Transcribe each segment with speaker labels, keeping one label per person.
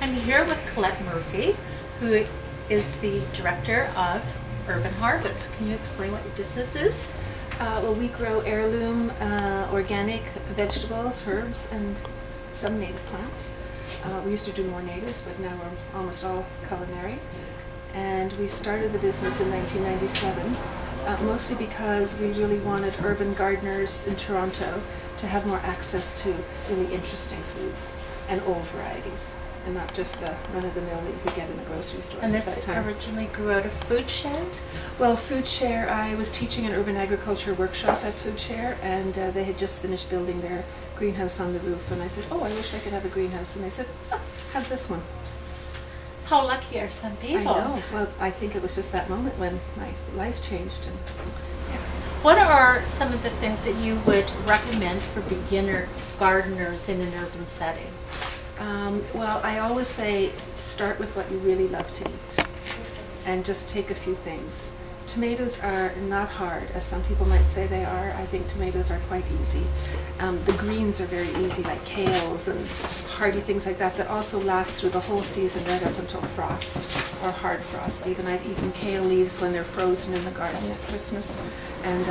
Speaker 1: I'm here with Cotette Murphy, who is the Director of Urban Harvest. Can you explain what your business is?
Speaker 2: Well, we grow heirloom organic vegetables, herbs, and some native plants. We used to do more natives, but now we're almost all culinary. And we started the business in 1997, mostly because we really wanted urban gardeners in Toronto to have more access to really interesting foods and old varieties, and not just the run-of-the-mill that you could get in the grocery stores
Speaker 1: And
Speaker 2: at
Speaker 1: this
Speaker 2: that time.
Speaker 1: originally grew out of Food Share?
Speaker 2: Well, Food Share, I was teaching an urban agriculture workshop at Food Share, and they had just finished building their greenhouse on the roof, and I said, oh, I wish I could have a greenhouse, and they said, oh, have this one.
Speaker 1: How lucky are some people?
Speaker 2: I know. Well, I think it was just that moment when my life changed. And yeah.
Speaker 1: What are some of the things that you would recommend for beginner gardeners in an urban setting?
Speaker 2: Well, I always say start with what you really love to eat and just take a few things. Tomatoes are not hard, as some people might say they are. I think tomatoes are quite easy. The greens are very easy, like kales and hardy things like that, that also last through the whole season right up until frost, or hard frost. Even I've eaten kale leaves when they're frozen in the garden at Christmas, and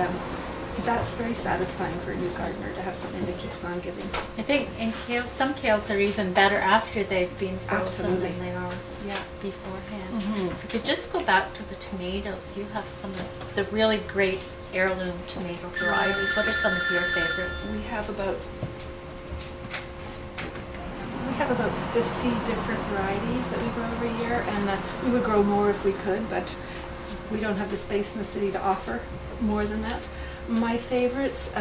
Speaker 2: that's very satisfying for a new gardener to have something that keeps on giving.
Speaker 1: I think in kales, some kales are even better after they've been frozen than they are beforehand. If we could just go back to the tomatoes, you have some of the really great heirloom tomato varieties. What are some of your favorites?
Speaker 2: We have about 50 different varieties that we grow every year, and we would grow more if we could, but we don't have the space in the city to offer more than that. My favorites,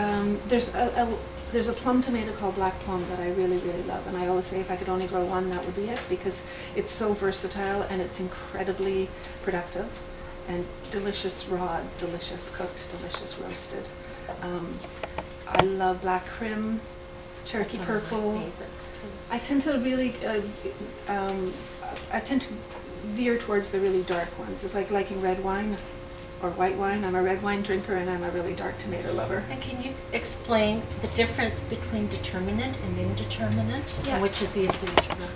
Speaker 2: there's a plum tomato called Black Plum that I really, really love, and I always say if I could only grow one, that would be it, because it's so versatile and it's incredibly productive and delicious raw, delicious cooked, delicious roasted. I love Black Crim, Cherokee Purple. I tend to really, I tend to veer towards the really dark ones. It's like liking red wine or white wine. I'm a red wine drinker, and I'm a really dark tomato lover.
Speaker 1: And can you explain the difference between determinate and indeterminate?
Speaker 2: Yeah.
Speaker 1: And which is easier to grow?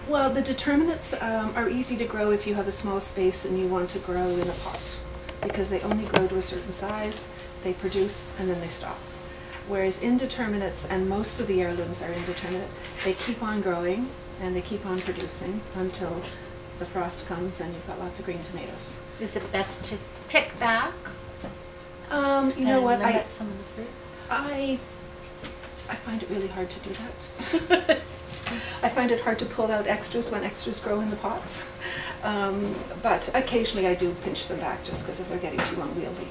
Speaker 2: Well, the determinates are easy to grow if you have a small space and you want to grow in a pot, because they only grow to a certain size, they produce, and then they stop. Whereas indeterminates, and most of the heirlooms are indeterminate, they keep on growing and they keep on producing until the frost comes and you've got lots of green tomatoes.
Speaker 1: Is it best to pick back?
Speaker 2: You know what?
Speaker 1: Some of the fruit?
Speaker 2: I find it really hard to do that. I find it hard to pull out extras when extras grow in the pots. But occasionally I do pinch them back just because if they're getting too unwieldy.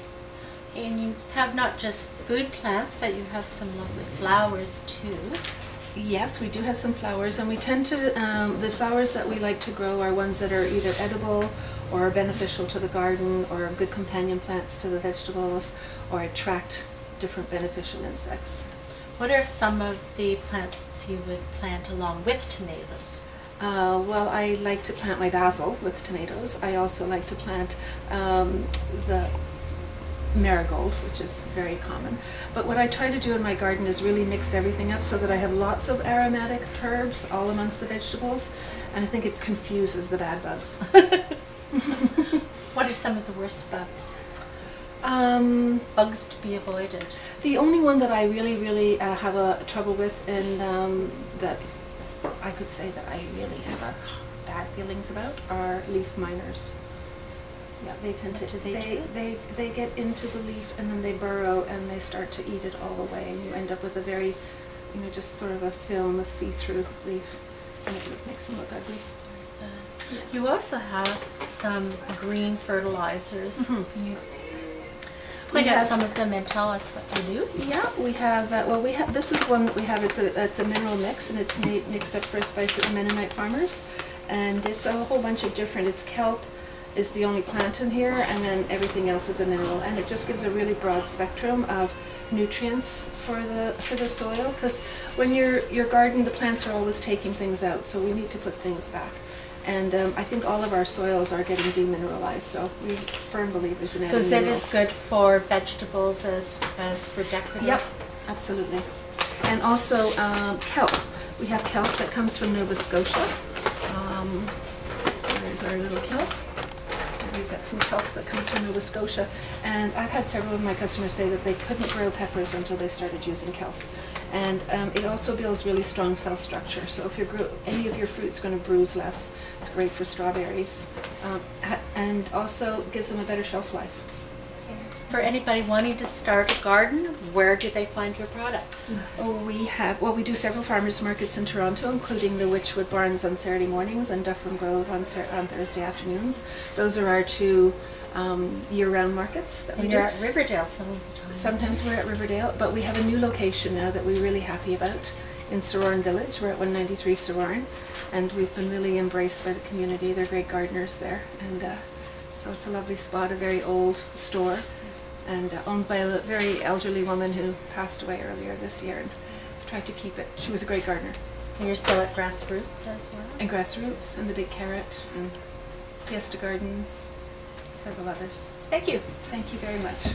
Speaker 1: And you have not just food plants, but you have some lovely flowers too.
Speaker 2: Yes, we do have some flowers, and we tend to, the flowers that we like to grow are ones that are either edible or beneficial to the garden, or good companion plants to the vegetables, or attract different beneficial insects.
Speaker 1: What are some of the plants you would plant along with tomatoes?
Speaker 2: Well, I like to plant my basil with tomatoes. I also like to plant the marigold, which is very common. But what I try to do in my garden is really mix everything up so that I have lots of aromatic herbs all amongst the vegetables, and I think it confuses the bad bugs.
Speaker 1: What are some of the worst bugs? Bugs to be avoided.
Speaker 2: The only one that I really have a trouble with, and that I could say that I really have bad feelings about, are leaf miners. Yeah, they tend to, they get into the leaf and then they burrow and they start to eat it all away, and you end up with a very, you know, just sort of a film, a see-through leaf, and it makes them look ugly.
Speaker 1: Yeah. You also have some green fertilizers. Can you point out some of them and tell us what you do?
Speaker 2: Yeah, we have, well, this is one that we have, it's a mineral mix, and it's mixed up for a spice at the Mennonite farmers, and it's a whole bunch of different, it's kelp is the only plant in here, and then everything else is a mineral, and it just gives a really broad spectrum of nutrients for the soil, because when your garden, the plants are always taking things out, so we need to put things back. And I think all of our soils are getting demineralized, so we're firm believers in adding minerals.
Speaker 1: So is it as good for vegetables as for decorative?
Speaker 2: Yep, absolutely. And also kelp. We have kelp that comes from Nova Scotia, There's our little kelp. We've got some kelp that comes from Nova Scotia, and I've had several of my customers say that they couldn't grow peppers until they started using kelp. And it also builds really strong cell structure, so if any of your fruit's going to bruise less, it's great for strawberries. And also gives them a better shelf life.
Speaker 1: For anybody wanting to start a garden, where do they find your product?
Speaker 2: Oh, we do several farmers markets in Toronto, including the Witchwood Barns on Saturday mornings and Dufferin Grove on Thursday afternoons. Those are our two year-round markets that we do.
Speaker 1: You're at Riverdale some of the time.
Speaker 2: Sometimes we're at Riverdale, but we have a new location now that we're really happy about in Sororn Village. We're at 193 Sororn, and we've been really embraced by the community. They're great gardeners there, and so it's a lovely spot, a very old store, and owned by a very elderly woman who passed away earlier this year, and tried to keep it. She was a great gardener.
Speaker 1: And you're still at Grassroots as well?
Speaker 2: And Grassroots, and the Big Carrot, and Fiesta Gardens, several others.
Speaker 1: Thank you.
Speaker 2: Thank you very much.